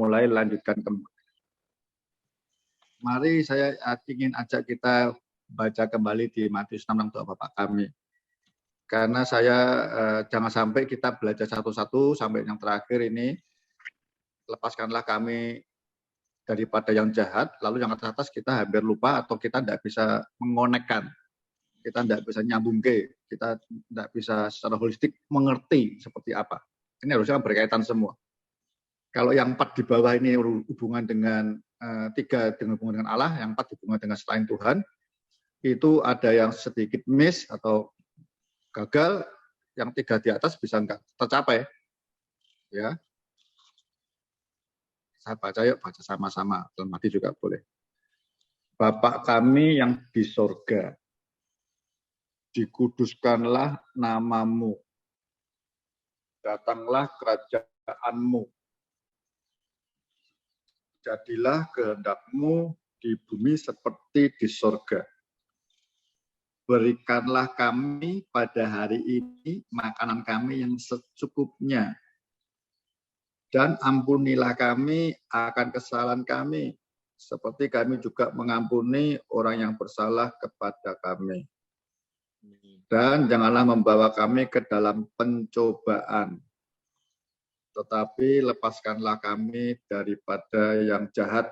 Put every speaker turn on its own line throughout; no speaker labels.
mulai lanjutkan kembali. Mari saya ingin ajak kita baca kembali di Matius 6 doa Bapa kami. Karena saya jangan sampai kita belajar satu-satu sampai yang terakhir ini, lepaskanlah kami daripada yang jahat, lalu yang atas kita hampir lupa atau kita tidak bisa mengonekkan, kita tidak bisa nyambungke, kita tidak bisa secara holistik mengerti seperti apa. Ini harusnya berkaitan semua. Kalau yang 4 di bawah ini hubungan dengan 3 dengan hubungan dengan Allah, yang 4 hubungan dengan selain Tuhan, itu ada yang sedikit miss atau gagal, yang 3 di atas bisa enggak tercapai. Ya. Saya baca yuk, baca sama-sama, dalam hati juga boleh. Bapa kami yang di sorga, dikuduskanlah namamu, datanglah kerajaanmu, jadilah kehendakmu di bumi seperti di sorga. Berikanlah kami pada hari ini makanan kami yang secukupnya. Dan ampunilah kami akan kesalahan kami, seperti kami juga mengampuni orang yang bersalah kepada kami. Dan janganlah membawa kami ke dalam pencobaan, tetapi lepaskanlah kami daripada yang jahat,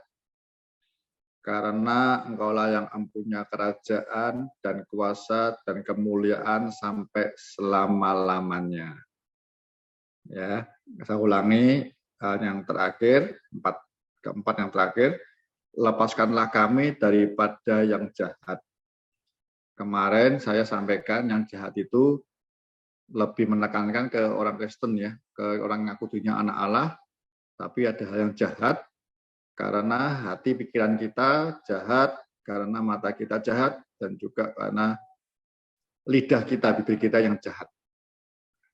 karena Engkaulah yang mempunyai kerajaan dan kuasa dan kemuliaan sampai selama-lamanya. Ya, saya ulangi yang terakhir, keempat yang terakhir, lepaskanlah kami daripada yang jahat. Kemarin saya sampaikan yang jahat itu lebih menekankan ke orang Kristen ya, ke orang yang ngaku dirinya anak Allah, tapi ada hal yang jahat karena hati pikiran kita jahat, karena mata kita jahat, dan juga karena lidah kita, bibir kita yang jahat.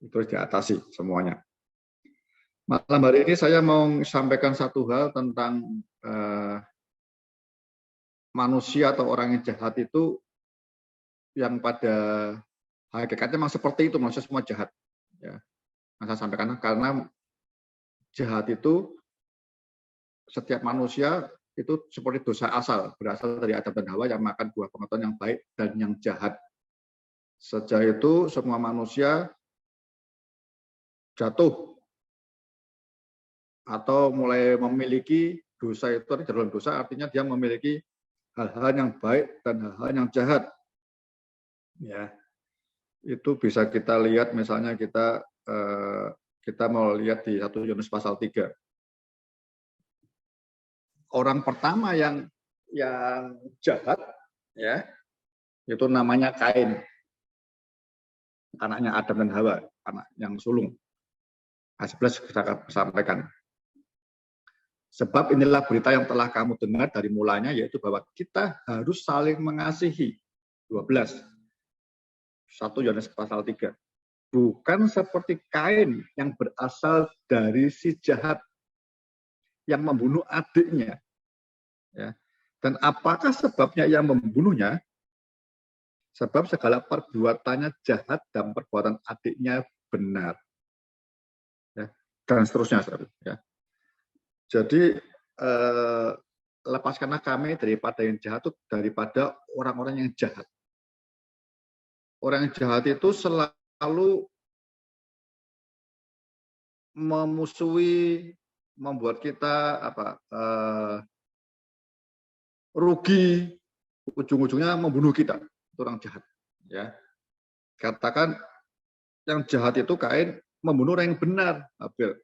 Itu harus diatasi semuanya. Malam hari ini saya mau sampaikan satu hal tentang manusia atau orang yang jahat itu, yang pada hakikatnya memang seperti itu, manusia semua jahat. Ya. Nah, saya sampaikan karena jahat itu setiap manusia itu seperti dosa asal, berasal dari Adam dan Hawa yang makan buah pengetahuan yang baik dan yang jahat. Sejak itu semua manusia jatuh atau mulai memiliki dosa. Itu dalam dosa artinya dia memiliki hal-hal yang baik dan hal-hal yang jahat. Ya, itu bisa kita lihat misalnya kita mau lihat di 1 Yohanes pasal 3. Orang pertama yang jahat ya, itu namanya Kain. Anaknya Adam dan Hawa, anak yang sulung. Ayat 11 saya sampaikan. Sebab inilah berita yang telah kamu dengar dari mulanya, yaitu bahwa kita harus saling mengasihi. 12. 1 Yohanes pasal 3. Bukan seperti Kain yang berasal dari si jahat, yang membunuh adiknya. Ya. Dan apakah sebabnya ia membunuhnya? Sebab segala perbuatannya jahat dan perbuatan adiknya benar. Ya. Dan seterusnya. Ya. Jadi lepaskanlah kami daripada yang jahat, itu daripada orang-orang yang jahat. Orang yang jahat itu selalu memusuhi, membuat kita rugi, ujung-ujungnya membunuh kita. Itu orang jahat. Ya, katakan yang jahat itu Kain membunuh orang yang benar, Habel.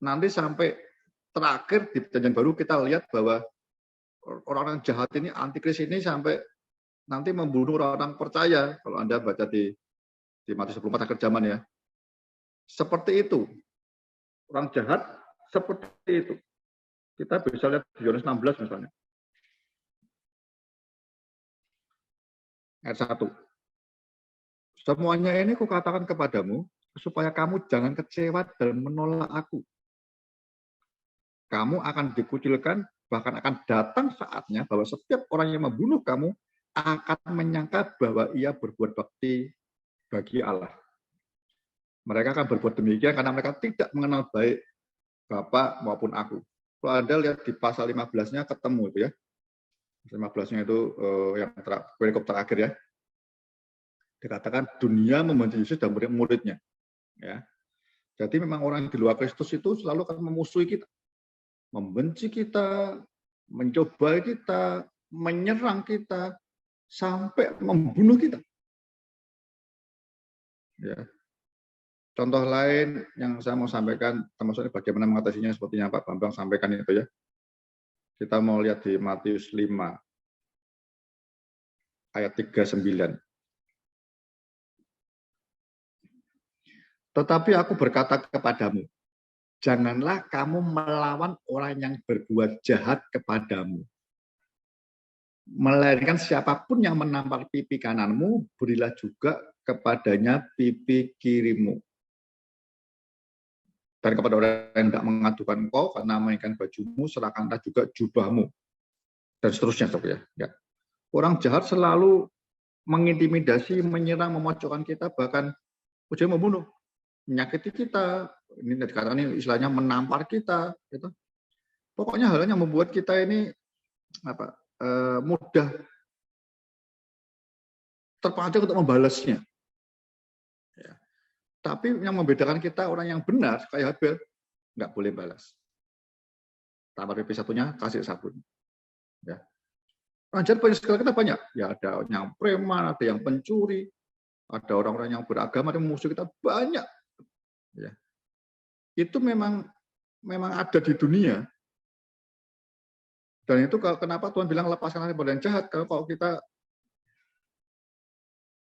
Nanti sampai terakhir di Perjanjian Baru kita lihat bahwa orang-orang jahat ini, antikris ini sampai nanti membunuh orang-orang percaya. Kalau Anda baca di Matius 24 akhir zaman ya. Seperti itu. Orang jahat seperti itu. Kita bisa lihat di Yohanes 16 misalnya. Ayat 1. Semuanya ini kukatakan kepadamu, supaya kamu jangan kecewa dan menolak aku. Kamu akan dikucilkan, bahkan akan datang saatnya bahwa setiap orang yang membunuh kamu akan menyangka bahwa ia berbuat bakti bagi Allah. Mereka akan berbuat demikian karena mereka tidak mengenal baik Bapa maupun aku. Kalau Anda lihat di pasal 15-nya ketemu itu ya. 15-nya itu yang perikop terakhir ya. Dikatakan dunia membenci Yesus dan murid-muridnya. Ya. Jadi memang orang di luar Kristus itu selalu akan memusuhi kita. Membenci kita, mencoba kita, menyerang kita, sampai membunuh kita. Ya. Contoh lain yang saya mau sampaikan, termasuk bagaimana mengatasinya seperti yang Pak Bambang sampaikan itu ya. Kita mau lihat di Matius 5, ayat 39. Tetapi aku berkata kepadamu, janganlah kamu melawan orang yang berbuat jahat kepadamu. Melainkan siapapun yang menampar pipi kananmu, berilah juga kepadanya pipi kirimu. Dan kepada orang yang tidak mengadukan engkau karena mainkan bajumu, serahkanlah juga jubahmu. Dan seterusnya. Ya. Orang jahat selalu mengintimidasi, menyerang, memojokkan kita, bahkan ujung membunuh, menyakiti kita. Ini dikatakan ini istilahnya menampar kita. Gitu. Pokoknya hal yang membuat kita ini mudah terpancing untuk membalasnya. Ya. Tapi yang membedakan kita orang yang benar, kayak Habel, nggak boleh balas. Tampar pipi satunya, kasih sabun. Ya. Rancang sekali kita banyak. Ya ada yang preman, ada yang pencuri, ada orang-orang yang beragama yang musuh kita banyak. Ya. Itu memang ada di dunia. Dan itu kenapa Tuhan bilang lepaskan dari yang jahat. Kalau kita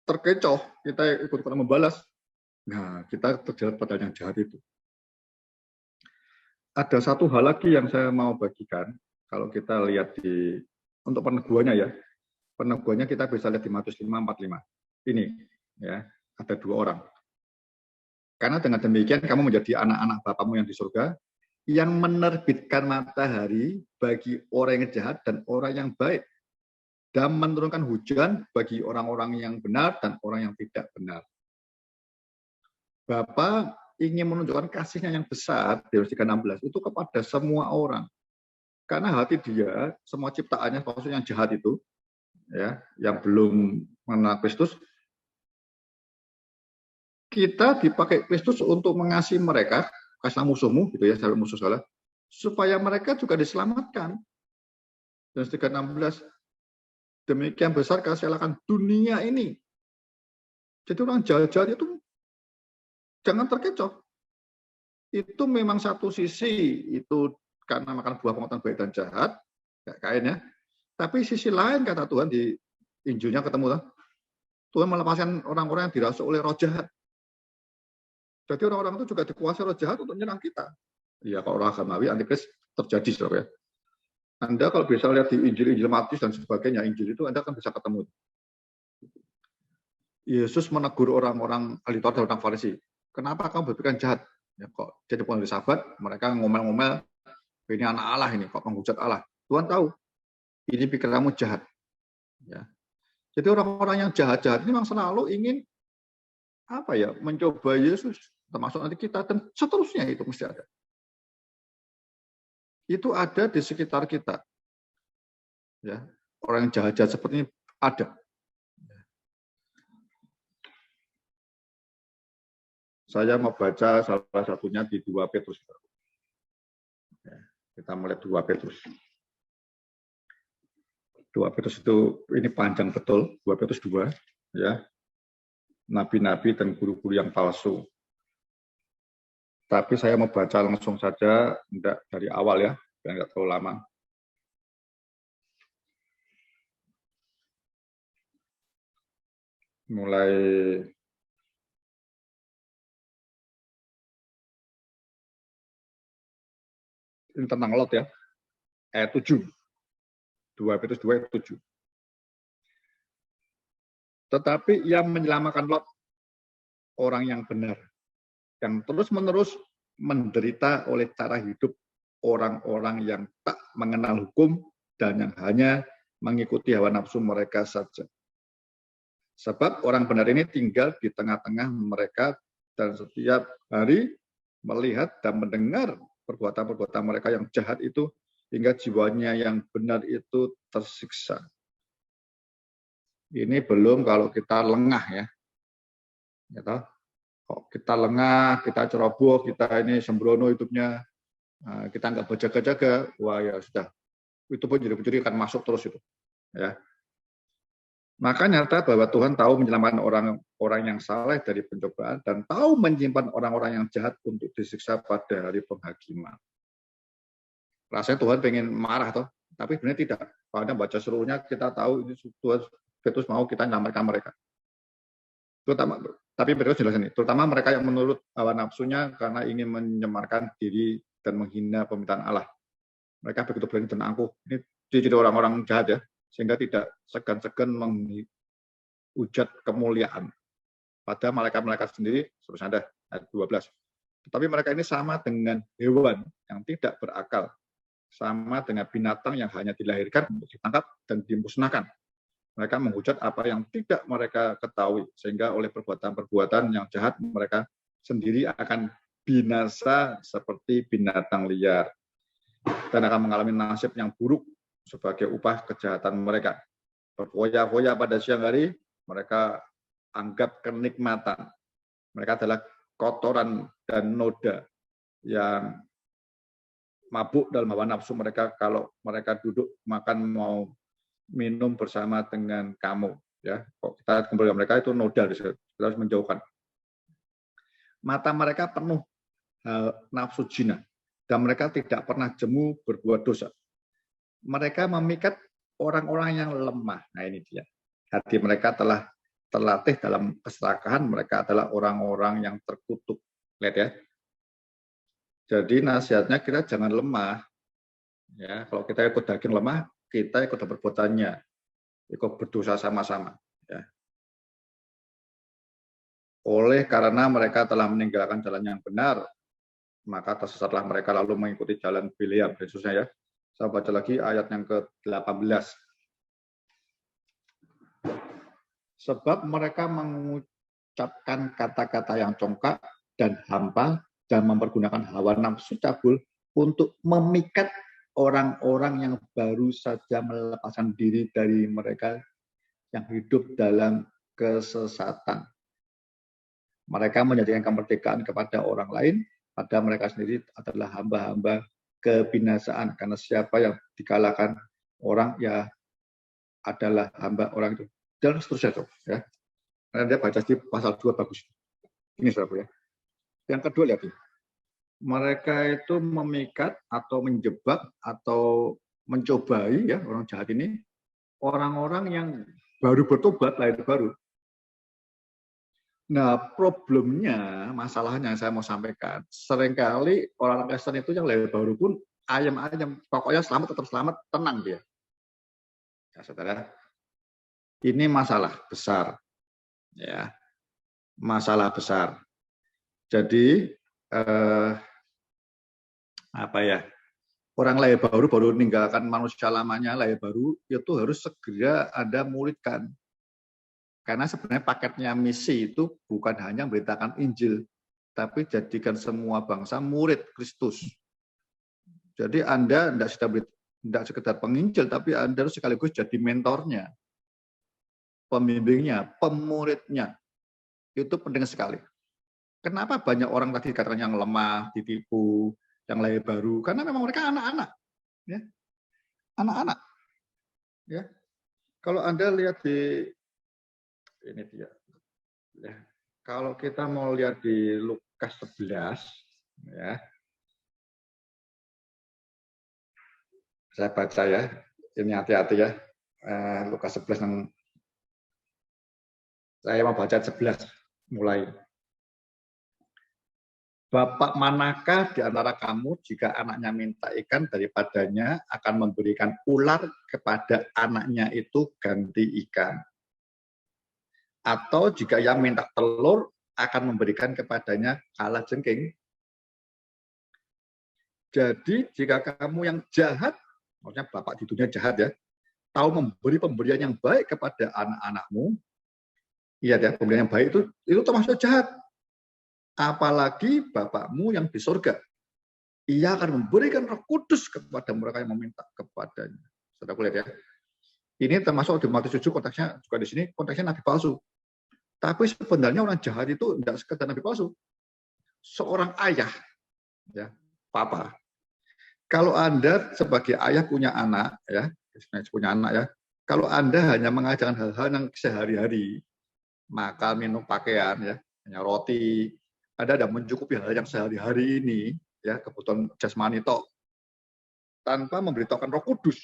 terkecoh, kita ikut-ikutan membalas. Nah, kita terjerat pada yang jahat itu. Ada satu hal lagi yang saya mau bagikan. Kalau kita lihat untuk peneguhannya ya. Peneguhannya kita bisa lihat di Matius 5:45. Ini ya, ada 2 orang. Karena dengan demikian kamu menjadi anak-anak Bapamu yang di surga, yang menerbitkan matahari bagi orang yang jahat dan orang yang baik, dan menurunkan hujan bagi orang-orang yang benar dan orang yang tidak benar. Bapa ingin menunjukkan kasihnya yang besar, di ayat 16, itu kepada semua orang. Karena hati dia, semua ciptaannya, maksudnya yang jahat itu, ya, yang belum mengenal Kristus, kita dipakai Kristus untuk mengasihi mereka, kasih musuhmu, gitu ya, sahabat musuh salah, supaya mereka juga diselamatkan. Dan 16, demikian besar kasih Allah akan dunia ini. Jadi orang jahat-jahat itu jangan terkecoh. Itu memang satu sisi itu karena makan buah pengetahuan baik dan jahat, kayak Kain ya. Tapi sisi lain kata Tuhan di Injilnya ketemu Tuhan melepaskan orang-orang yang dirasuk oleh roh jahat. Jadi orang-orang itu juga dikuasai roh jahat untuk menyerang kita. Ya kalau orang agamawi antikris terjadi saudara ya. Anda kalau bisa lihat di Injil Matius dan sebagainya, Injil itu Anda kan bisa ketemu. Yesus menegur orang-orang ahli Taurat dan orang Farisi. Kenapa kamu berpikiran jahat? Ya, kok jadi penghuni sahabat, mereka ngomel-ngomel, ini anak Allah ini, kok menghujat Allah. Tuhan tahu, ini pikiranmu jahat. Ya. Jadi orang-orang yang jahat-jahat ini memang selalu ingin mencoba Yesus, termasuk nanti kita, dan seterusnya itu mesti ada. Itu ada di sekitar kita. Ya, orang yang jahat-jahat seperti ini ada. Saya mau baca salah satunya di 2 Petrus. Ya, kita mulai 2 Petrus. 2 Petrus itu ini panjang betul, 2 Petrus 2, ya. Nabi-nabi dan guru-guru yang palsu. Tapi saya mau baca langsung saja, enggak dari awal ya, biar enggak terlalu lama. Mulai ini tentang Lot ya, ayat 7. 2 Petrus 2 ayat 7. Tetapi yang menyelamatkan Lot, orang yang benar, yang terus-menerus menderita oleh cara hidup orang-orang yang tak mengenal hukum dan yang hanya mengikuti hawa nafsu mereka saja. Sebab orang benar ini tinggal di tengah-tengah mereka dan setiap hari melihat dan mendengar perbuatan-perbuatan mereka yang jahat itu hingga jiwanya yang benar itu tersiksa. Ini belum kalau kita lengah ya. Gitu. Kok kita lengah, kita ceroboh, kita ini sembrono hidupnya, kita nggak berjaga-jaga, wah ya sudah. Itu pun jadi pencuri akan masuk terus itu. Ya. Maka nyata bahwa Tuhan tahu menyelamatkan orang-orang yang saleh dari pencobaan dan tahu menyimpan orang-orang yang jahat untuk disiksa pada hari penghakiman. Rasanya Tuhan pengen marah toh, tapi sebenarnya tidak. Pada baca seluruhnya kita tahu ini Tuhan Petrus mau kita menyelamatkan mereka. Terutama, tapi Petrus jelasin ini, terutama mereka yang menurut hawa nafsunya karena ingin menyemarkan diri dan menghina permintaan Allah. Mereka begitu berani dan angkuh. Ini jadi orang-orang jahat ya, sehingga tidak segan-segan menghujat kemuliaan. Pada malaikat-malaikat sendiri, seterusnya ada ayat 12. Tetapi mereka ini sama dengan hewan yang tidak berakal, sama dengan binatang yang hanya dilahirkan untuk ditangkap dan dimusnahkan. Mereka menghujat apa yang tidak mereka ketahui, sehingga oleh perbuatan-perbuatan yang jahat mereka sendiri akan binasa seperti binatang liar dan akan mengalami nasib yang buruk sebagai upah kejahatan mereka. Berfoya-foya pada siang hari, mereka anggap kenikmatan. Mereka adalah kotoran dan noda yang mabuk dalam hawa nafsu mereka kalau mereka duduk makan mau minum bersama dengan kamu, ya. Kok kita kembali mereka itu noda, kita harus menjauhkan. Mata mereka penuh nafsu zina dan mereka tidak pernah jemu berbuat dosa. Mereka memikat orang-orang yang lemah. Nah ini dia. Hati mereka telah terlatih dalam keserakahan. Mereka adalah orang-orang yang terkutuk. Lihat ya. Jadi nasihatnya kita jangan lemah. Ya, kalau kita ikut daging lemah, kita ikut perbuatannya, ikut berdosa sama-sama. Ya. Oleh karena mereka telah meninggalkan jalan yang benar, maka tersesatlah mereka lalu mengikuti jalan Bileam. Yesusnya ya. Saya baca lagi ayat yang ke-18. Sebab mereka mengucapkan kata-kata yang congkak dan hampa dan mempergunakan hawa nafsu cabul untuk memikat orang-orang yang baru saja melepaskan diri dari mereka yang hidup dalam kesesatan. Mereka menjadikan kemerdekaan kepada orang lain, padahal mereka sendiri adalah hamba-hamba kebinasaan. Karena siapa yang dikalahkan orang, ya adalah hamba orang itu. Dan seterusnya. Ya. Karena dia baca di pasal 2 bagus. Ini saudara ya. Yang kedua lihat. Mereka itu memikat atau menjebak atau mencobai ya orang jahat ini orang-orang yang baru bertobat, lahir baru. Nah, problemnya, masalahnya saya mau sampaikan, seringkali orang Kristen itu yang lahir baru pun ayam-ayam, pokoknya selamat tetap selamat, tenang dia. Ya, saudara, ini masalah besar, ya, masalah besar. Jadi apa ya? Orang lahir baru meninggalkan manusia lamanya, lahir baru itu harus segera Anda muridkan. Karena sebenarnya paketnya misi itu bukan hanya memberitakan Injil, tapi jadikan semua bangsa murid Kristus. Jadi Anda tidak sekedar penginjil, tapi Anda harus sekaligus jadi mentornya, pembimbingnya, pemuridnya. Itu penting sekali. Kenapa banyak orang tadi katakan yang lemah, ditipu, yang lahir baru? Karena memang mereka anak-anak. Ya. Anak-anak. Ya. Kalau Anda lihat di ini dia. Ya. Kalau kita mau lihat di Lukas 11 ya. Saya baca ya. Ini hati-hati ya. Lukas 11 yang saya mau baca 11 mulai. Bapak manakah di antara kamu jika anaknya minta ikan daripadanya akan memberikan ular kepada anaknya itu ganti ikan? Atau jika ia minta telur akan memberikan kepadanya kalajengking? Jadi jika kamu yang jahat, maksudnya bapak di dunia jahat ya, tahu memberi pemberian yang baik kepada anak-anakmu, iya ya, pemberian yang baik itu termasuk jahat. Apalagi bapakmu yang di surga. Ia akan memberikan Roh Kudus kepada mereka yang meminta kepadanya. Saudara lihat ya. Ini termasuk di Matius 7 konteksnya juga di sini konteksnya nabi palsu. Tapi sebenarnya orang jahat itu tidak sekedar nabi palsu. Seorang ayah, ya, papa. Kalau Anda sebagai ayah punya anak, ya, kalau Anda hanya mengajarkan hal-hal yang sehari-hari, makan, minum, pakaian, ya, hanya roti, Anda tidak mencukupi hal yang sehari-hari ini, ya, kebutuhan jasmani tok, tanpa memberitahukan Roh Kudus,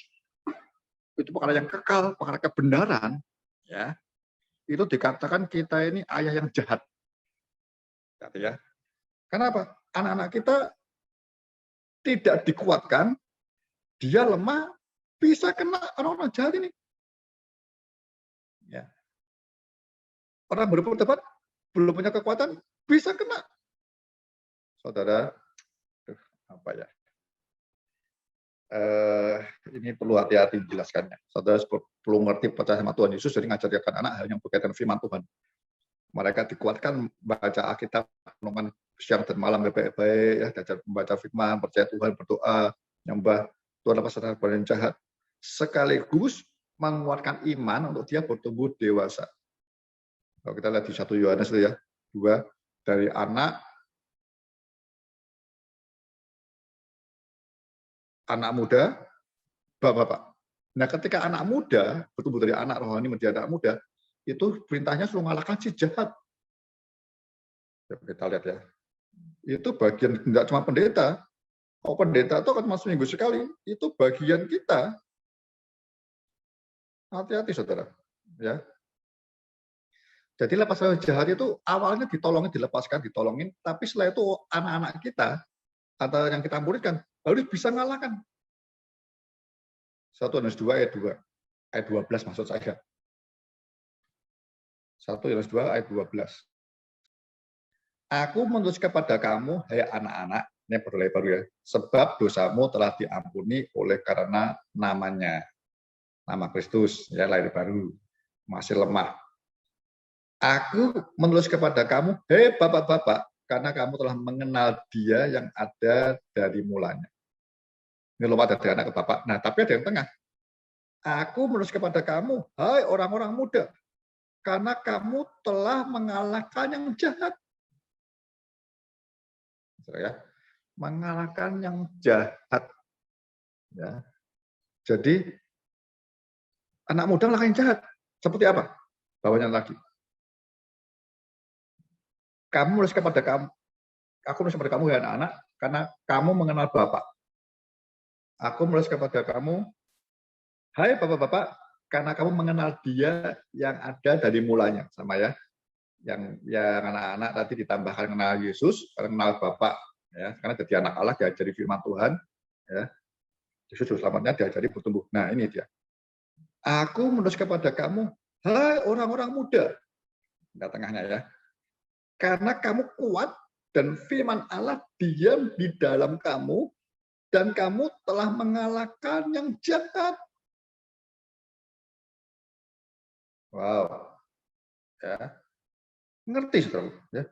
itu perkara yang kekal, perkara kebenaran, ya, itu dikatakan kita ini ayah yang jahat. Ya. Kenapa? Anak-anak kita tidak dikuatkan, dia lemah, bisa kena orang-orang jahat ini. Ya. Orang berpendapat belum punya kekuatan, bisa kena. Saudara, apa ya? Ini perlu hati-hati menjelaskannya. Saudara perlu mengerti percaya sama Tuhan Yesus, jadi ngajarkan anak hal yang berkaitan firman Tuhan. Mereka dikuatkan baca Alkitab, renungan siang dan malam baik-baik, ya, belajar membaca firman, percaya Tuhan, berdoa, nyembah Tuhan lepas dari yang jahat, sekaligus menguatkan iman untuk dia bertumbuh dewasa. Kalau kita lihat di 1 Yohanes itu ya, 2, dari anak muda, bapak-bapak. Nah, ketika anak muda bertumbuh dari anak rohani menjadi anak muda, itu perintahnya suruh mengalahkan si jahat. Ya, kita lihat ya. Itu bagian, tidak cuma pendeta. Oh, pendeta itu kan masuk minggu sekali. Itu bagian kita. Hati-hati, saudara. Ya. Jadi lepas dari jahat itu awalnya ditolongin, dilepaskan, ditolongin. Tapi setelah itu anak-anak kita, atau yang kita muridkan, harus bisa mengalahkan. 1 Yohanes 2 ayat 2. Ayat 12 maksud saya. 1 Yohanes 2 ayat 12. Aku menulis kepada kamu, hai anak-anak, ini peroleh baru ya, sebab dosamu telah diampuni oleh karena namanya. Nama Kristus, ya, lahir baru, masih lemah. Aku menulis kepada kamu, hei bapak-bapak, karena kamu telah mengenal dia yang ada dari mulanya. Ini lompat dari anak ke bapak. Nah, tapi ada yang tengah. Aku menulis kepada kamu, hai orang-orang muda, karena kamu telah mengalahkan yang jahat. Ya, mengalahkan yang jahat. Ya. Jadi anak muda mengalahkan yang jahat. Seperti apa? Bawahnya lagi. Kamu menulis kepada kamu, aku menulis kepada kamu ya anak-anak, karena kamu mengenal Bapak. Aku menulis kepada kamu, hai bapak-bapak, karena kamu mengenal Dia yang ada dari mulanya, sama ya. Yang anak-anak tadi ditambahkan kenal Yesus, kenal Bapak, ya, karena jadi anak Allah diajari firman Tuhan, ya. Yesus selamatnya diajari bertumbuh. Nah, ini dia. Aku menulis kepada kamu, hai orang-orang muda. Nah, tengahnya ya. Karena kamu kuat dan firman Allah diam di dalam kamu dan kamu telah mengalahkan yang jahat. Wow. Ya. Ngerti, saudara, ya.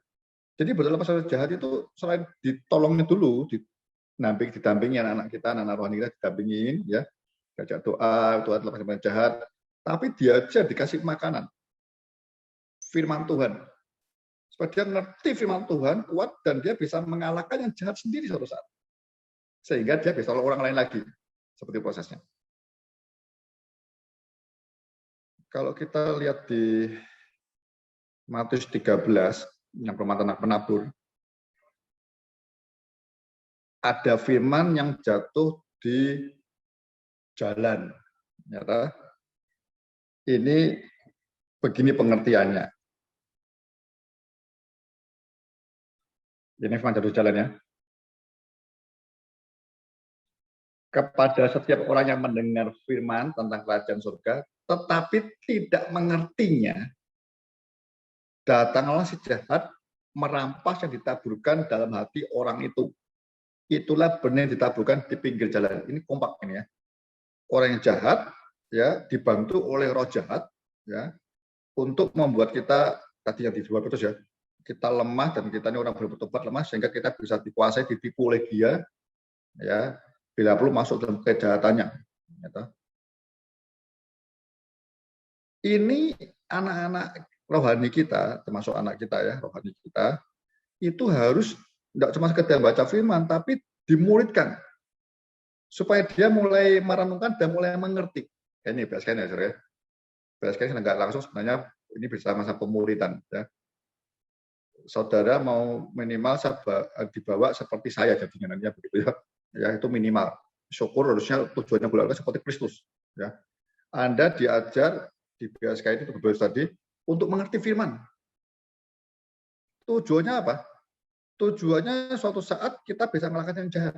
Jadi betul pasal jahat itu selain ditolongnya dulu, didampingi anak-anak kita, anak-anak rohani kita didampingin, ya, diajak doa, Tuhan lepas dari jahat, tapi diajar dikasih makanan, firman Tuhan, supaya dia ngerti firman Tuhan, kuat, dan dia bisa mengalahkan yang jahat sendiri suatu saat, sehingga dia bisa tolong orang lain lagi, seperti prosesnya. Kalau kita lihat di Matius 13, yang permata anak penabur, ada firman yang jatuh di jalan. Nyata, ini begini pengertiannya. Ini firman jatuh di jalan ya. Kepada setiap orang yang mendengar firman tentang kerajaan surga, tetapi tidak mengertinya, datanglah si jahat merampas yang ditaburkan dalam hati orang itu. Itulah benih yang ditaburkan di pinggir jalan. Ini kompak ini ya. Orang yang jahat ya dibantu oleh roh jahat ya untuk membuat kita tadi yang dibuat putus ya. Kita lemah dan kita ini orang bertobat lemah sehingga kita bisa dikuasai, ditipu oleh dia ya, bila perlu masuk dalam kejahatannya. Gitu. Ini anak-anak rohani kita, termasuk anak kita ya, rohani kita, itu harus tidak cuma sekedar baca firman, tapi dimuridkan supaya dia mulai merenungkan dan mulai mengerti. Ini BSK ya, saudara. BSK nggak langsung sebenarnya ini bisa masa pemuridan. Ya. Saudara mau minimal dibawa seperti saya jadinya nantinya begitu ya. Ya itu minimal. Syukur harusnya tujuannya belajar seperti Kristus. Ya. Anda diajar di BSK itu tadi untuk mengerti firman. Tujuannya apa? Tujuannya suatu saat kita bisa melakukan yang jahat.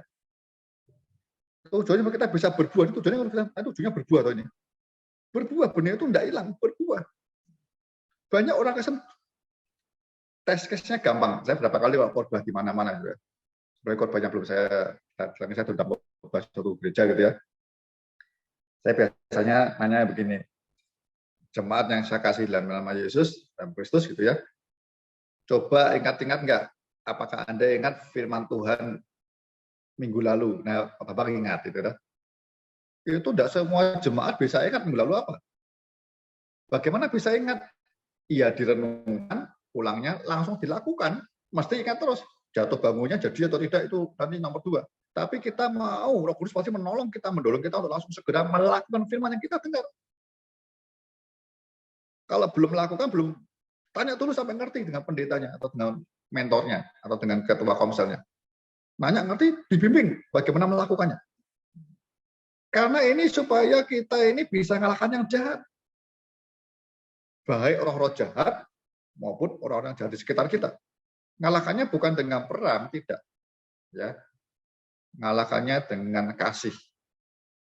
Tujuannya kita bisa berbuah. Tujuannya berbuah atau ini. Berbuah, benih itu tidak hilang, berbuah. Banyak orang kesem tes case-nya gampang. Saya berapa kali khotbah di mana-mana gitu ya. Sebenarnya khotbahnya belum saya tentang khotbah satu gereja gitu ya. Saya biasanya nanya begini, jemaat yang saya kasih dalam nama Yesus, dalam Kristus gitu ya, coba ingat-ingat nggak, apakah Anda ingat firman Tuhan minggu lalu? Nah, Bapak ingat itu, itu tidak semua jemaat bisa ingat minggu lalu apa. Bagaimana bisa ingat? Iya direnungkan, pulangnya langsung dilakukan, mesti ingat terus. Jatuh bangunnya jadi atau tidak itu nanti nomor 2. Tapi kita mau, Roh Kudus pasti menolong kita, mendorong kita untuk langsung segera melakukan firman yang kita dengar. Kalau belum melakukan, belum tanya dulu sampai ngerti dengan pendetanya atau dengan mentornya atau dengan ketua komselnya. Nanya ngerti, dibimbing bagaimana melakukannya. Karena ini supaya kita ini bisa ngalahkan yang jahat. Baik roh-roh jahat maupun orang-orang jahat di sekitar kita. Ngalahkannya bukan dengan perang, tidak. Ya, ngalahkannya dengan kasih,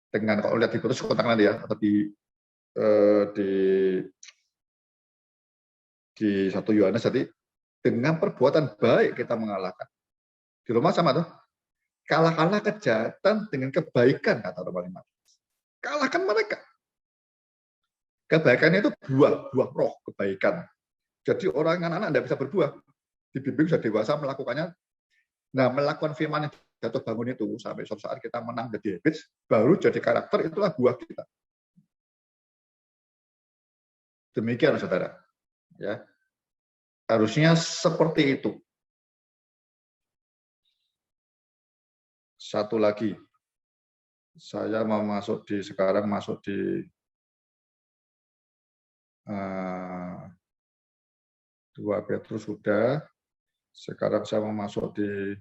dengan kalau lihat di putus kontak nanti ya, atau di 1 Yohanes tadi, dengan perbuatan baik kita mengalahkan. Di Roma sama tuh, kalahkanlah kejahatan dengan kebaikan, kata Roma 15. Kalahkan mereka. Kebaikan itu buah roh kebaikan. Jadi orang anak-anak tidak bisa berbuah, dibimbing sudah dewasa melakukannya. Nah, melakukan firman yang jatuh bangun itu sampai suatu saat kita menang jadi habits, baru jadi karakter, itulah buah kita. Demikian saudara. Ya. Harusnya seperti itu. Satu lagi. Saya mau sekarang masuk di 2 Petrus sudah. Sekarang saya mau masuk di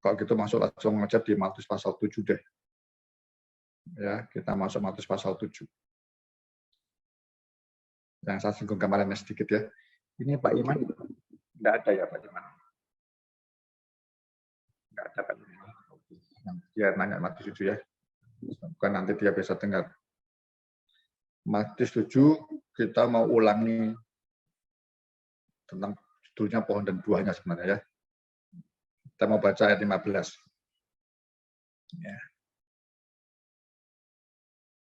kalau gitu masuk langsung aja di Matius pasal 7 deh. Ya, kita masuk Matius pasal 7. Yang saya singgung kemarin sedikit ya. Ini Pak Iman enggak ada ya Pak Iman. Enggak ada Pak Iman. Dia nanya Matius 7 ya. Bukan nanti dia bisa dengar. Matius 7 kita mau ulangi tentang judulnya pohon dan buahnya sebenarnya ya. Kita mau baca ayat 15. Ya.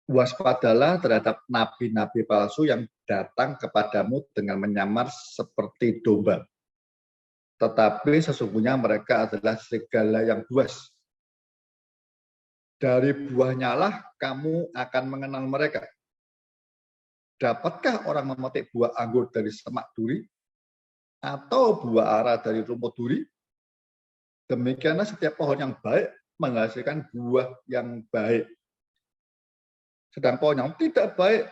Waspadalah terhadap nabi-nabi palsu yang datang kepadamu dengan menyamar seperti domba. Tetapi sesungguhnya mereka adalah serigala yang buas. Dari buahnya lah kamu akan mengenal mereka. Dapatkah orang memetik buah anggur dari semak duri? Atau buah ara dari rumput duri? Demikianlah setiap pohon yang baik menghasilkan buah yang baik. Sedang pohon yang tidak baik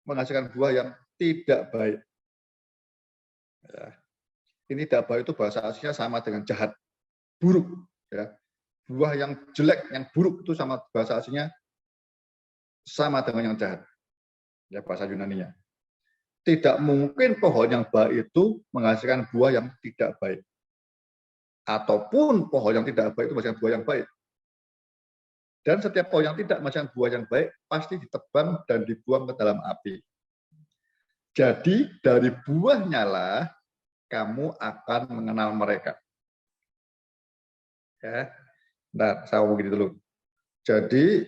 menghasilkan buah yang tidak baik. Ya. Ini tidak baik itu bahasa aslinya sama dengan jahat, buruk. Ya. Buah yang jelek, yang buruk itu sama bahasa aslinya sama dengan yang jahat. Ya, bahasa Yunaninya. Tidak mungkin pohon yang baik itu menghasilkan buah yang tidak baik. Ataupun pohon yang tidak baik itu menghasilkan buah yang baik. Dan setiap pohon yang tidak menghasilkan buah yang baik pasti ditebang dan dibuang ke dalam api. Jadi dari buahnya lah kamu akan mengenal mereka. Ya. Nah, saya mau begini dulu. Jadi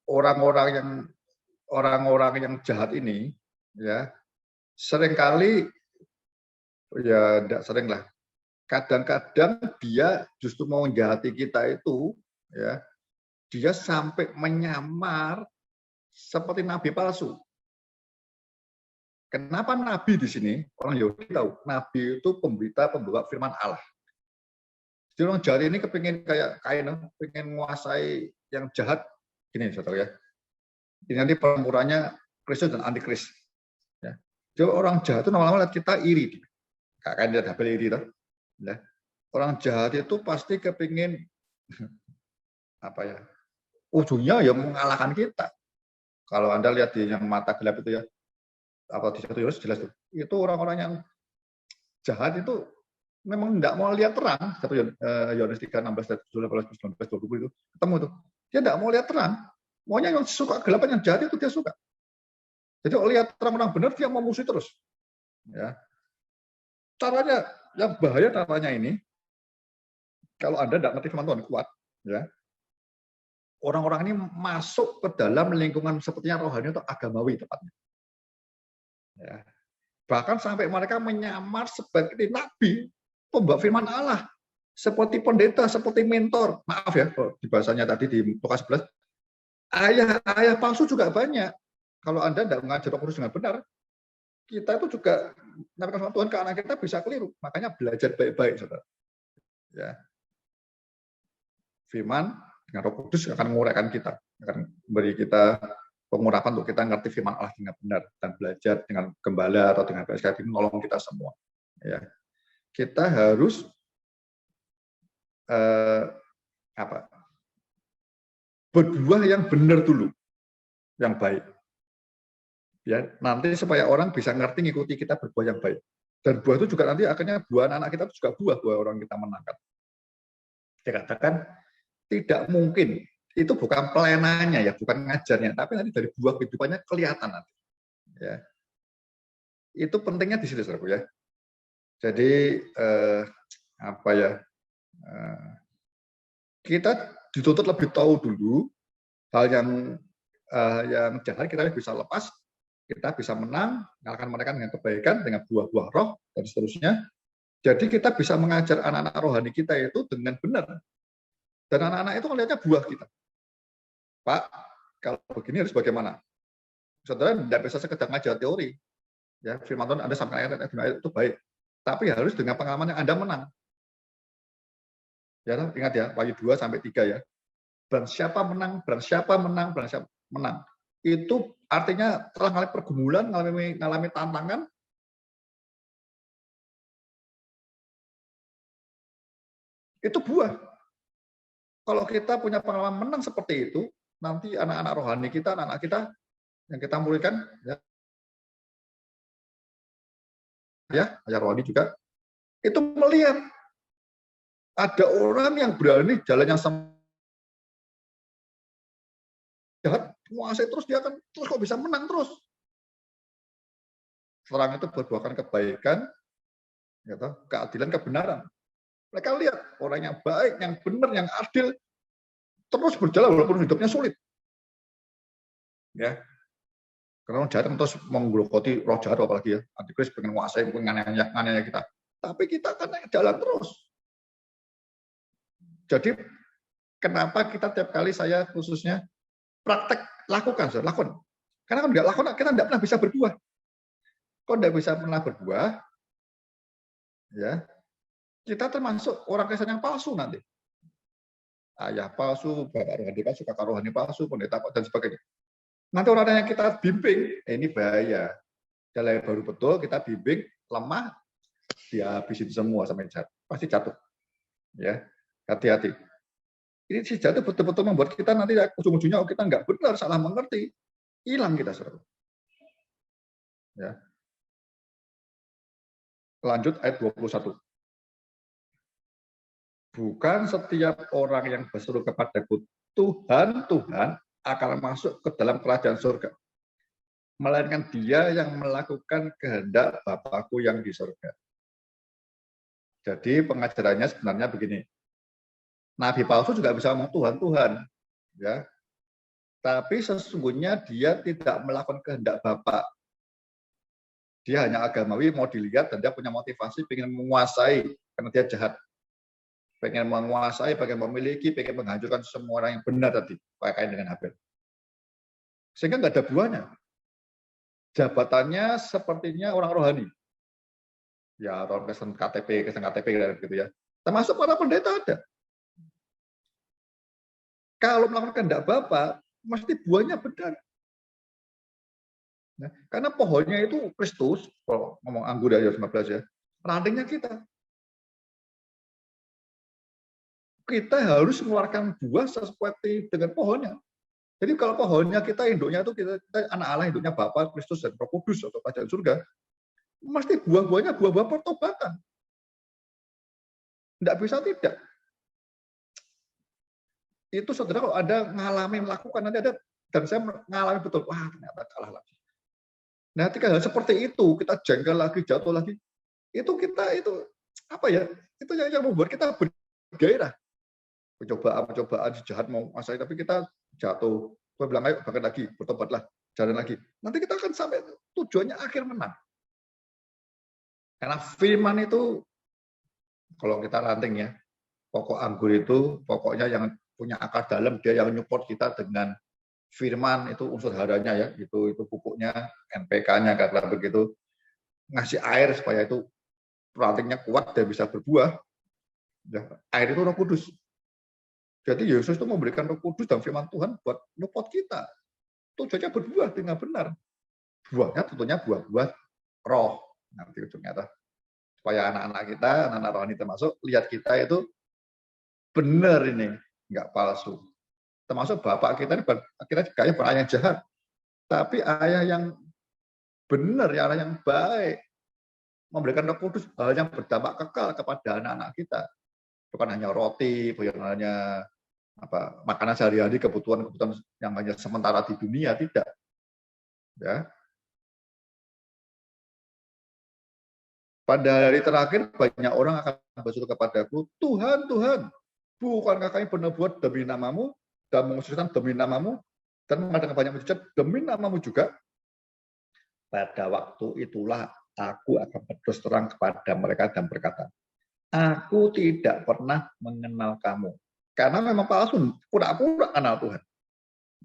orang-orang yang jahat ini ya seringkali ya tidak sering lah. Kadang-kadang dia justru mau menjahati kita itu, ya, dia sampai menyamar seperti nabi palsu. Kenapa nabi di sini? Orang Yahudi tahu, nabi itu pemberita, pembawa firman Allah. Jadi orang jahat ini kepingin kayak Kain, pengen menguasai yang jahat. Gini, saudara ya. Ini nanti pertempurannya Kristus dan antikris. Ya. Jadi orang jahat itu lama-lama lihat kita iri. Kayak lihat Habel iri, toh. Ya. Orang jahat itu pasti kepingin apa ya? Ujungnya ya mengalahkan kita. Kalau Anda lihat di yang mata gelap itu ya, apa di 1 Yohanes jelas tuh. Itu orang-orang yang jahat itu memang tidak mau lihat terang. 1 Yohanes 3, 16, 17, 19, 20 itu ketemu tuh. Dia tidak mau lihat terang. Maunya yang suka gelapan, yang jahat itu dia suka. Jadi kalau lihat terang-terang benar, dia mau musuh terus. Ya. Caranya yang bahaya caranya ini, kalau Anda tidak ngerti firman Tuhan kuat, ya, orang-orang ini masuk ke dalam lingkungan sepertinya rohani atau agamawi tepatnya. Ya. Bahkan sampai mereka menyamar sebagai nabi, pembawa firman Allah, seperti pendeta, seperti mentor. Maaf ya, di bahasanya tadi di Lukas 11, ayah palsu juga banyak. Kalau Anda tidak mengajar Roh Kudus dengan benar, kita itu juga menampilkan Tuhan ke anak kita bisa keliru. Makanya belajar baik-baik, saudara. Ya. Firman dengan Roh Kudus akan menguraikan kita, akan memberi kita pengurapan untuk kita ngerti firman Allah dengan benar dan belajar dengan gembala atau dengan PSKD menolong kita semua. Ya. Kita harus berbuah yang benar dulu, yang baik. Ya, nanti supaya orang bisa ngerti ngikuti kita berbuah yang baik. Dan buah itu juga nanti akhirnya buah anak kita itu juga buah orang kita menangkap. Dikatakan tidak mungkin, itu bukan pelayanannya ya, bukan ngajarnya, tapi nanti dari buah kehidupannya kelihatan nanti. Ya. Itu pentingnya di situ, saudaraku ya. Jadi kita dituntut lebih tahu dulu hal yang jahat kita bisa lepas, kita bisa menang, mengalahkan mereka dengan kebaikan, dengan buah-buah roh, dan seterusnya. Jadi kita bisa mengajar anak-anak rohani kita itu dengan benar. Dan anak-anak itu melihatnya buah kita. Pak, kalau begini harus bagaimana? Saudara tidak bisa sekedar ngajar teori. Ya, firman Tuhan Anda sampaikan ayat itu baik. Tapi harus dengan pengalaman yang Anda menang. Ya, ingat ya, Wahyu 2-3 ya. Barang siapa menang, barang siapa menang, barang siapa menang. Itu artinya telah mengalami pergumulan, mengalami tantangan. Itu buah. Kalau kita punya pengalaman menang seperti itu, nanti anak-anak rohani kita, anak-anak kita yang kita muridkan, ya, ayah rohani juga, itu melihat ada orang yang berani jalan yang jahat, menguasai terus, dia akan terus kok bisa menang terus. Terang itu berbuahkan kebaikan, keadilan, kebenaran. Mereka lihat orang yang baik, yang benar, yang adil, terus berjalan walaupun hidupnya sulit. Ya, karena orang jahat terus menggerogoti roh jahat, apalagi ya, antikris pengen menguasai, pengen kita. Tapi kita akan jalan terus. Jadi kenapa kita tiap kali saya khususnya praktek lakukan, lakukan. Karena kalau nggak lakukan, kita nggak pernah bisa berbuah. Kalau nggak bisa pernah berbuah, ya kita termasuk orang Kristen yang palsu nanti. Ayah palsu, bapak rohani palsu, kakak rohani palsu, pendeta dan sebagainya. Nanti orang yang kita bimbing, ini bahaya. Jalan baru betul, kita bimbing, lemah, dihabisin semua sampai jatuh. Pasti jatuh. Ya, hati-hati. Ini si jatuh betul-betul membuat kita nanti ujung-ujungnya kita nggak benar, salah mengerti, hilang kita, saudara. Ya. Lanjut ayat 21. Bukan setiap orang yang berseru kepadaku, Tuhan, Tuhan, akan masuk ke dalam kerajaan surga. Melainkan dia yang melakukan kehendak Bapakku yang di surga. Jadi pengajarannya sebenarnya begini. Nabi palsu juga bisa ngomong Tuhan, Tuhan. Ya. Tapi sesungguhnya dia tidak melakukan kehendak Bapa. Dia hanya agamawi, mau dilihat, dan dia punya motivasi ingin menguasai karena dia jahat. Pengen menguasai, pengen memiliki, pengen menghancurkan semua orang yang benar tadi, Kain dengan Habel. Sehingga nggak ada buahnya. Jabatannya sepertinya orang rohani. Ya, orang Kristen KTP gitu ya. Termasuk para pendeta ada. Kalau melakukan kehendak Bapa, mesti buahnya benar. Nah, karena pohonnya itu Kristus, kalau ngomong anggur ayat 15 ya, rantingnya kita. Kita harus mengeluarkan buah sesuai dengan pohonnya. Jadi kalau pohonnya kita induknya itu kita anak Allah, induknya Bapa, Kristus dan Roh Kudus atau kerajaan surga, mesti buah-buahnya buah-buah pertobatan. Tidak bisa tidak. Itu saudara kalau ada ngalami melakukan nanti ada, dan saya mengalami betul, wah ternyata kalah lagi. Nah, ketika hal seperti itu kita jengkel lagi, jatuh lagi, itu kita itu apa ya? Itu yang membuat kita bergairah. Percobaan jahat mau masai, tapi kita jatuh. Saya bilang ayo bahkan lagi, bertobatlah, jalan lagi. Nanti kita akan sampai tujuannya akhir menang. Karena firman itu kalau kita ranting ya, pokok anggur itu pokoknya yang punya akar dalam, dia yang nyupport kita dengan firman, itu unsur haranya ya, itu pupuknya, NPK-nya kata begitu, ngasih air supaya itu rantingnya kuat dan bisa berbuah. Air itu Roh Kudus. Jadi Yesus itu memberikan Roh Kudus dan firman Tuhan buat nyupport kita. Tujuannya berbuah dengan benar. Buahnya tentunya buah-buah roh. Nanti ujungnya supaya anak-anak kita, anak-anak rohani termasuk, lihat kita itu benar ini, nggak palsu. Termasuk bapak kita ini akhirnya kayaknya bukan ayah yang jahat, tapi ayah yang benar, ayah yang baik, memberikan Roh Kudus, hal yang berdampak kekal kepada anak-anak kita. Bukan hanya roti, bukan hanya makanan sehari-hari, kebutuhan yang hanya sementara di dunia, tidak. Ya. Pada hari terakhir banyak orang akan berseru kepadaku, Tuhan, Tuhan, bukankah kami pernah buat demi namamu dan mengusirkan demi namamu dan mengadakan banyak mujizat demi namamu juga? Pada waktu itulah aku akan berterus terang kepada mereka dan berkata, aku tidak pernah mengenal kamu. Karena memang palsu, pura-pura kenal Tuhan.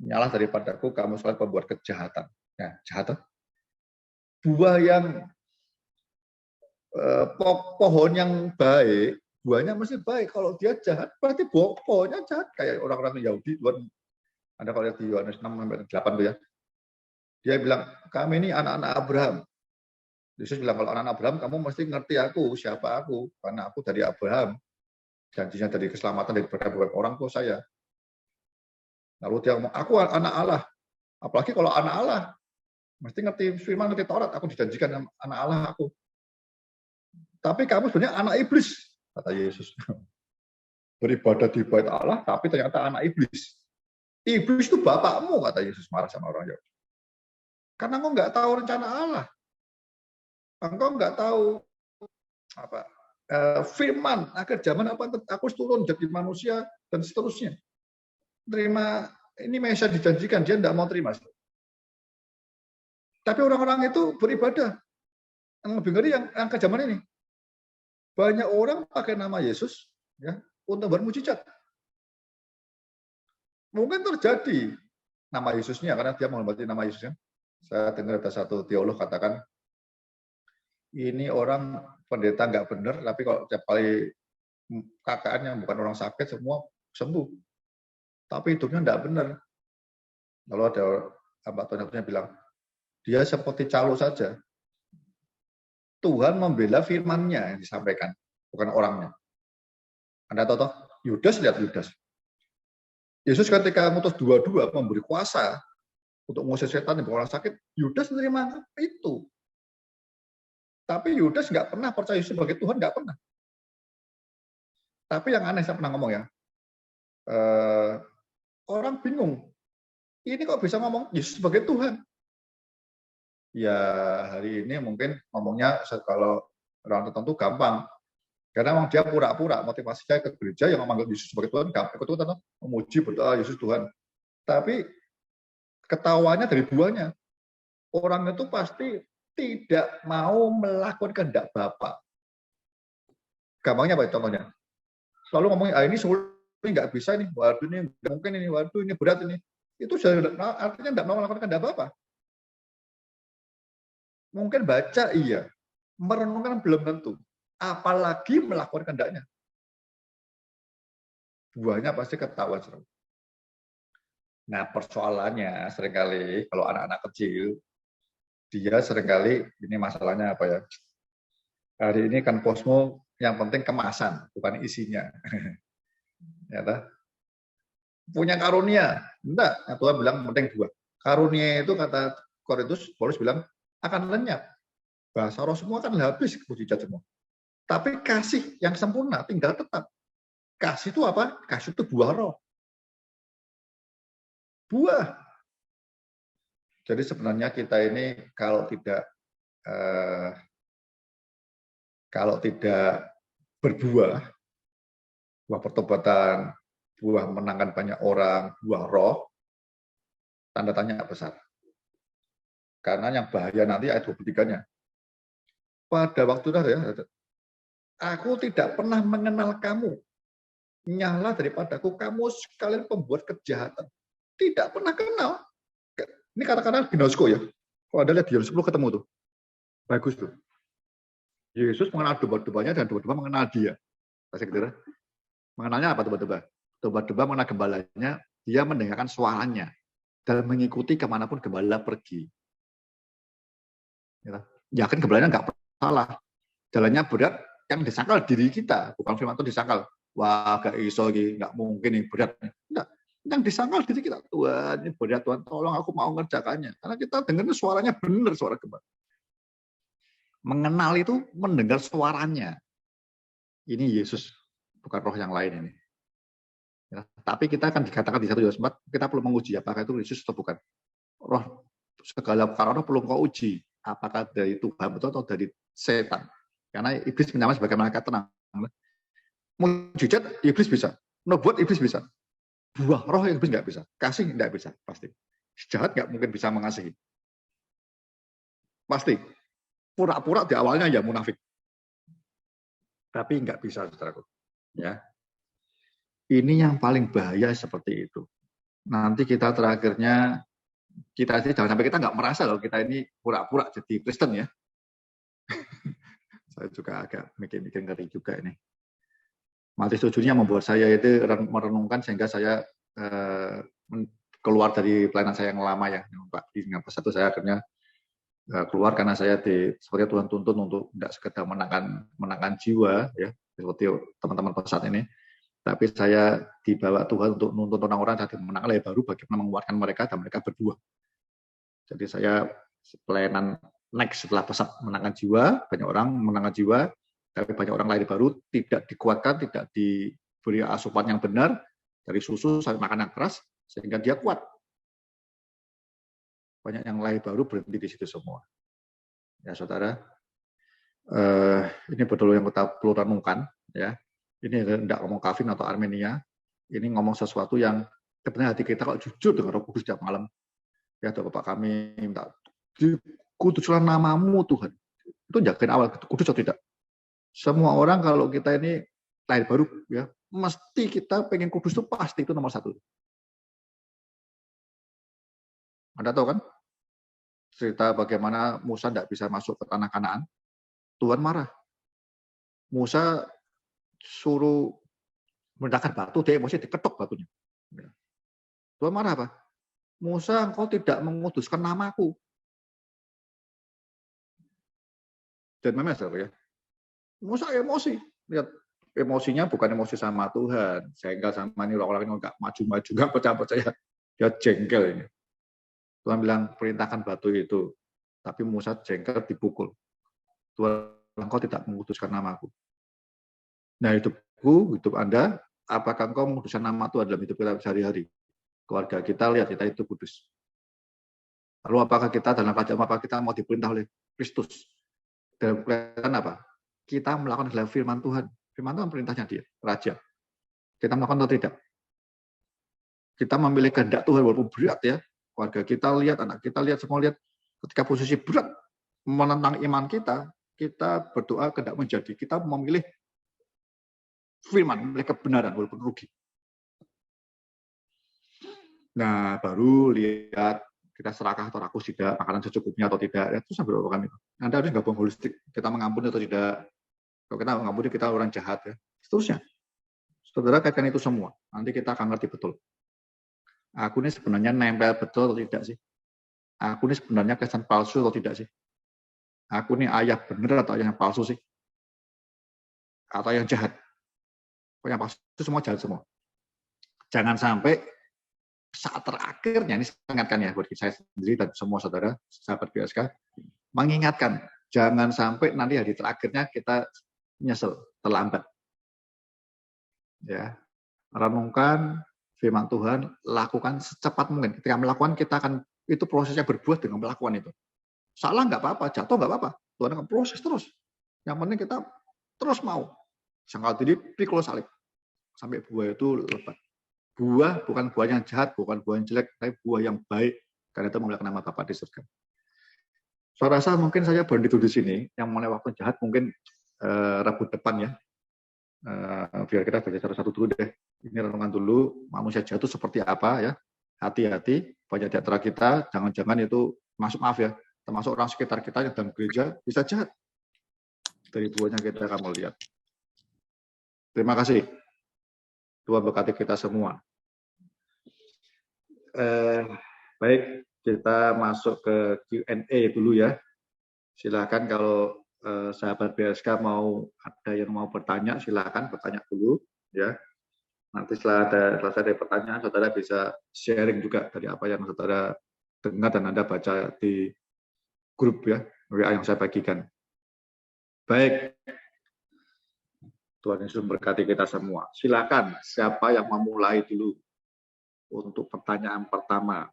Nyalah daripadaku kamu selalu pembuat kejahatan. Ya, kejahatan. Buah yang pohon yang baik, buahnya mesti baik. Kalau dia jahat, berarti pohonnya jahat. Kayak orang-orang Yahudi, Anda kalau lihat di Yohanes 6-8 tuh ya. Dia bilang, kami ini anak-anak Abraham. Yesus bilang, kalau anak-anak Abraham, kamu mesti ngerti aku, siapa aku. Karena aku dari Abraham. Janjinya dari keselamatan dari beberapa orang tuh saya. Lalu dia ngomong, aku anak Allah. Apalagi kalau anak Allah, mesti ngerti firman, ngerti Taurat. Aku dijanjikan anak Allah aku. Tapi kamu sebenarnya anak iblis, kata Yesus. Beribadah di bait Allah, tapi ternyata anak iblis. Iblis itu bapakmu, kata Yesus marah sama orang Yahudi. Karena engkau nggak tahu rencana Allah. Engkau nggak tahu firman akhir zaman apa aku turun jadi manusia dan seterusnya. Terima ini Mesias dijanjikan, dia tidak mau terima. Tapi orang-orang itu beribadah. Yang lebih ngeri yang ke zaman ini. Banyak orang pakai nama Yesus ya untuk bermujizat. Mungkin terjadi nama Yesusnya karena dia menghormati nama Yesusnya. Saya dengar ada satu teolog katakan, ini orang pendeta nggak benar, tapi kalau tiap kali KKN-nya bukan orang sakit semua sembuh. Tapi hidupnya nggak benar. Lalu ada Mbak Tony bilang, dia seperti calo saja. Tuhan membela firman-Nya yang disampaikan, bukan orangnya. Anda tahu toh? Yudas, lihat Yudas. Yesus ketika ngutus dua-dua memberi kuasa untuk mengusir setan yang orang sakit, Yudas menerima itu. Tapi Yudas nggak pernah percaya Yesus sebagai Tuhan, nggak pernah. Tapi yang aneh saya pernah ngomong ya, orang bingung. Ini kok bisa ngomong Yesus sebagai Tuhan? Ya hari ini mungkin ngomongnya kalau orang tertentu gampang. Karena memang dia pura-pura, motivasi saya ke gereja yang memanggil Yesus sebagai Tuhan, ikut-ikutan memuji berdoa Yesus Tuhan. Tapi ketawanya dari buahnya. Orang itu pasti tidak mau melakukan kehendak Bapa. Gampangnya apa contohnya? Selalu ngomongin, ini sulit, ini nggak bisa ini, waduh ini nggak mungkin ini, waduh ini berat ini. Itu artinya nggak mau melakukan apa-apa. Mungkin baca iya, merenungkan belum tentu. Apalagi melakukan kehendaknya. Buahnya pasti ketahuan. Nah, persoalannya seringkali kalau anak-anak kecil, dia seringkali, ini masalahnya apa ya? Hari ini kan posmo yang penting kemasan, bukan isinya. Ya, punya karunia, enggak. Tuhan bilang penting dua. Karunia itu kata Korintus, Paulus bilang akan lenyap. Bahasa roh semua kan habis mujizat semua. Tapi kasih yang sempurna tinggal tetap. Kasih itu apa? Kasih itu buah roh. Buah. Jadi sebenarnya kita ini kalau tidak berbuah, buah pertobatan, buah menangkan banyak orang, buah roh, tanda tanya besar. Karena yang bahaya nanti ayat 23-nya. Pada waktu itu ya, aku tidak pernah mengenal kamu. Nyala daripadaku, kamu sekalian pembuat kejahatan. Tidak pernah kenal. Ini kata-kata ginosko ya. Kalau Anda lihat di Yohanes 10 ketemu tuh. Bagus tuh. Yesus mengenal domba-dombanya dan domba-domba mengenal dia. Saya kira. Mengenalnya apa domba-domba? Domba-domba mengenal gembalanya, dia mendengarkan suaranya dan mengikuti kemanapun gembala pergi. Ya kan gembalanya nggak salah. Jalannya berat, yang disangkal diri kita, bukan firman Tuhan disangkal. Wah, gak iso lagi, nggak mungkin ini berat. Enggak. Yang disangkal diri kita, Tuhan, ini berat, Tuhan, tolong aku mau ngerjakannya. Karena kita dengarnya suaranya benar, suara gembala. Mengenal itu mendengar suaranya. Ini Yesus, bukan roh yang lain ini. Ya, tapi kita akan dikatakan di 1 Yohanes 4, kita perlu menguji apakah itu Yesus atau bukan. Roh segala perkara perlu kau uji, apakah dari Tuhan betul atau dari setan. Karena iblis menyamar sebagai malaikat tenang. Mujizat iblis bisa, nubuat iblis bisa. Buah roh iblis nggak bisa, kasih nggak bisa, pasti. Jahat nggak mungkin bisa mengasihi. Pasti. Pura-pura di awalnya ya munafik. Tapi nggak bisa, saudaraku. Ya. Ini yang paling bahaya seperti itu. Nanti kita terakhirnya, kita jangan sampai kita nggak merasa loh kita ini pura-pura jadi Kristen ya. Saya juga agak mikir-mikir ngeri juga ini. Mati setujunya membuat saya itu merenungkan sehingga saya keluar dari pelayanan saya yang lama ya. Pak di Singapura satu saya akhirnya keluar karena saya seperti Tuhan tuntun untuk tidak sekedar menangkan jiwa ya seperti teman-teman pesat ini, tapi saya dibawa Tuhan untuk nuntun orang-orang jadi menangkan layak baru bagaimana menguatkan mereka dan mereka berdua. Jadi saya pelayanan next setelah pesat menangkan jiwa, banyak orang menangkan jiwa, tapi banyak orang lahir baru tidak dikuatkan, tidak diberi asupan yang benar dari susu sampai makan yang keras sehingga dia kuat. Banyak yang lahir baru berhenti di situ semua. Ya saudara, ini betul yang kita perlu renungkan. Ya, ini tidak ngomong Calvin atau Armenia, ini ngomong sesuatu yang sebenarnya hati kita kalau jujur dengan Roh Kudus setiap malam. Ya Bapak kami minta dikuduslah namamu Tuhan. Itu jagain awal kudus atau tidak. Semua orang kalau kita ini lahir baru, ya mesti kita pengen kudus itu pasti itu nomor satu. Anda tahu kan cerita bagaimana Musa tidak bisa masuk ke tanah Kanaan? Tuhan marah. Musa suruh merendahkan batu, dia emosi diketok batunya. Tuhan marah apa? Musa, engkau tidak menguduskan namaku. Dan memang ya. Musa emosi. Lihat, emosinya bukan emosi sama Tuhan. Sehingga sama ini orang-orang ini nggak maju-maju, nggak percaya-percaya. Dia jengkel ini. Tuhan bilang, perintahkan batu itu. Tapi Musa jengkel dipukul. Tuhan, engkau tidak menguduskan namaku. Nah, hidupku, hidup Anda, apakah engkau menguduskan nama Tuhan dalam hidup kita sehari-hari? Keluarga kita, lihat kita itu kudus. Lalu apakah kita dalam kerajaan apa kita mau diperintah oleh Kristus? Dalam kelihatan apa? Kita melakukan adalah firman Tuhan. Firman Tuhan perintahnya dia, raja. Kita melakukan atau tidak? Kita memilih kehendak Tuhan walaupun berat ya. Keluarga kita lihat, anak kita lihat, semua lihat. Ketika posisi berat menentang iman kita, kita berdoa kehendak menjadi. Kita memilih firman, oleh kebenaran walaupun rugi. Nah, baru lihat kita serakah atau rakus tidak, makanan secukupnya atau tidak, itu sambil kan itu. Anda harus gabung holistik, kita mengampuni atau tidak. Kalau kita mengampuni, kita orang jahat ya. Seterusnya. Saudara kaitkan itu semua. Nanti kita akan ngerti betul. Aku ini sebenarnya nempel betul atau tidak sih? Aku ini sebenarnya kesan palsu atau tidak sih? Aku ini ayah benar atau ayah yang palsu sih? Atau yang jahat? Yang palsu itu semua jahat semua. Jangan sampai saat terakhirnya, ini saya ingatkan ya buat saya sendiri dan semua saudara, sahabat BSK, mengingatkan, jangan sampai nanti hari terakhirnya kita nyesel, terlambat. Ya, renungkan firman Tuhan, lakukan secepat mungkin. Ketika melakukan, kita akan, itu prosesnya berbuat dengan melakukan itu. Salah nggak apa-apa, jatuh nggak apa-apa. Tuhan akan proses terus. Yang penting kita terus mau. Sangkal diri, pikul salib. Sampai buah itu lebat. Buah bukan buah yang jahat, bukan buah yang jelek, tapi buah yang baik. Karena itu memuliakan nama Bapa di surga. Saya rasa mungkin saya berhenti dulu di sini. Yang mulai waktu jahat mungkin Rabu depan ya. Biar kita baca satu-satu dulu deh. Ini renungan dulu, manusia jahat itu seperti apa ya. Hati-hati, banyak di antara kita, jangan-jangan itu, maaf ya, termasuk orang sekitar kita yang dalam gereja, bisa jahat. Dari buahnya kita akan melihat. Terima kasih. Tuhan berkati kita semua. Baik, kita masuk ke Q&A dulu ya. Silakan kalau sahabat BSK mau ada yang mau bertanya, silakan bertanya dulu ya. Nanti setelah ada pertanyaan, saudara bisa sharing juga dari apa yang saudara dengar dan Anda baca di grup ya, WA yang saya bagikan. Baik, Tuhan Yesus memberkati kita semua. Silakan, siapa yang memulai dulu untuk pertanyaan pertama?